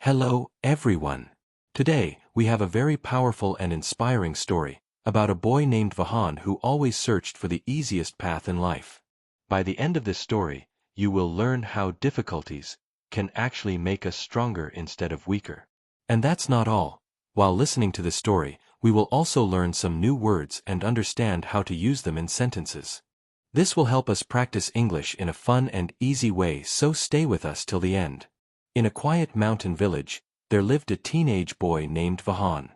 Hello, everyone. Today, we have a very powerful and inspiring story about a boy named Vihaan who always searched for the easiest path in life. By the end of this story, you will learn how difficulties can actually make us stronger instead of weaker. And that's not all. While listening to this story, we will also learn some new words and understand how to use them in sentences. This will help us practice English in a fun and easy way, so stay with us till the end. In a quiet mountain village, there lived a teenage boy named Vihaan.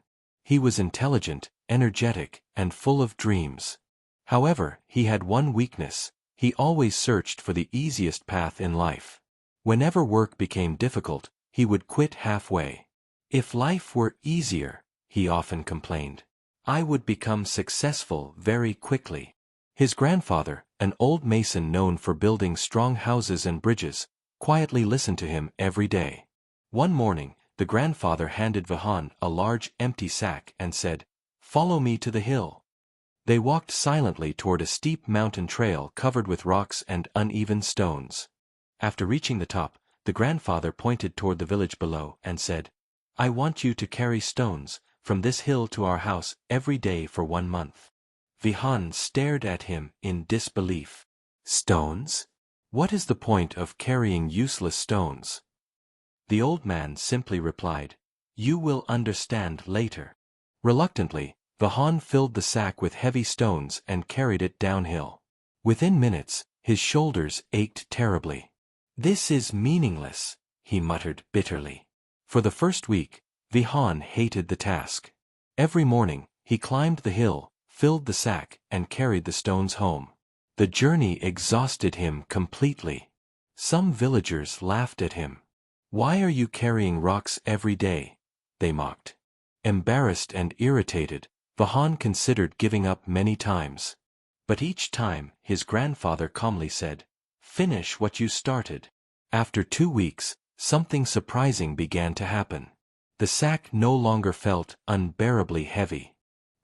He was intelligent, energetic, and full of dreams. However, he had one weakness: he always searched for the easiest path in life. Whenever work became difficult, he would quit halfway. If life were easier, he often complained, I would become successful very quickly. His grandfather, an old mason known for building strong houses and bridges, quietly listened to him every day. One morning, the grandfather handed Vihaan a large empty sack and said, "Follow me to the hill." They walked silently toward a steep mountain trail covered with rocks and uneven stones. After reaching the top, the grandfather pointed toward the village below and said, "I want you to carry stones from this hill to our house every day for 1 month." Vihaan stared at him in disbelief. "Stones? What is the point of carrying useless stones?" The old man simply replied, "You will understand later." Reluctantly, Vihaan filled the sack with heavy stones and carried it downhill. Within minutes, his shoulders ached terribly. "This is meaningless," he muttered bitterly. For the first week, Vihaan hated the task. Every morning, he climbed the hill, filled the sack, and carried the stones home. The journey exhausted him completely. Some villagers laughed at him. "Why are you carrying rocks every day?" they mocked. Embarrassed and irritated, Vihaan considered giving up many times. But each time, his grandfather calmly said, "Finish what you started." After 2 weeks, something surprising began to happen. The sack no longer felt unbearably heavy.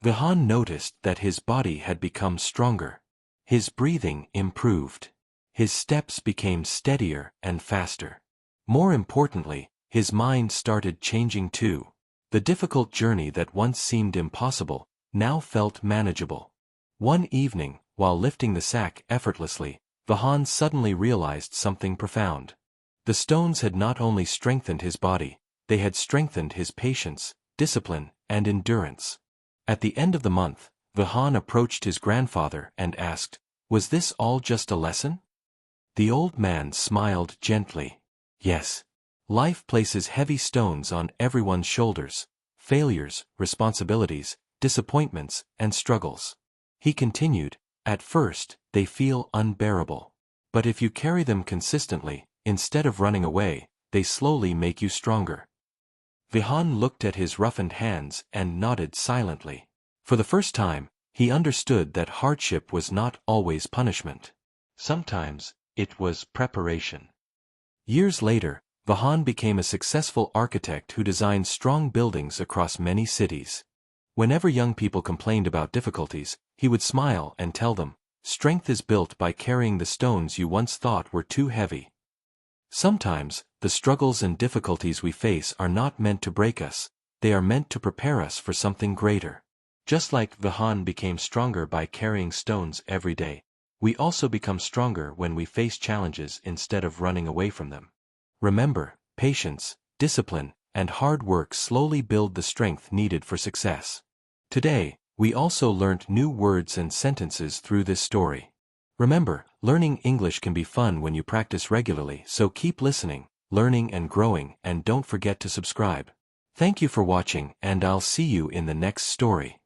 Vihaan noticed that his body had become stronger. His breathing improved. His steps became steadier and faster. More importantly, his mind started changing too. The difficult journey that once seemed impossible now felt manageable. One evening, while lifting the sack effortlessly, Vihaan suddenly realized something profound. The stones had not only strengthened his body, they had strengthened his patience, discipline, and endurance. At the end of the month, Vihaan approached his grandfather and asked, "Was this all just a lesson?" The old man smiled gently. "Yes. Life places heavy stones on everyone's shoulders: failures, responsibilities, disappointments, and struggles." He continued, "At first, they feel unbearable. But if you carry them consistently, instead of running away, they slowly make you stronger." Vihaan looked at his roughened hands and nodded silently. For the first time, he understood that hardship was not always punishment. Sometimes, it was preparation. Years later, Vihaan became a successful architect who designed strong buildings across many cities. Whenever young people complained about difficulties, he would smile and tell them, "Strength is built by carrying the stones you once thought were too heavy." Sometimes, the struggles and difficulties we face are not meant to break us, they are meant to prepare us for something greater. Just like Vihaan became stronger by carrying stones every day, we also become stronger when we face challenges instead of running away from them. Remember, patience, discipline, and hard work slowly build the strength needed for success. Today, we also learned new words and sentences through this story. Remember, learning English can be fun when you practice regularly, so keep listening, learning and growing, and don't forget to subscribe. Thank you for watching, and I'll see you in the next story.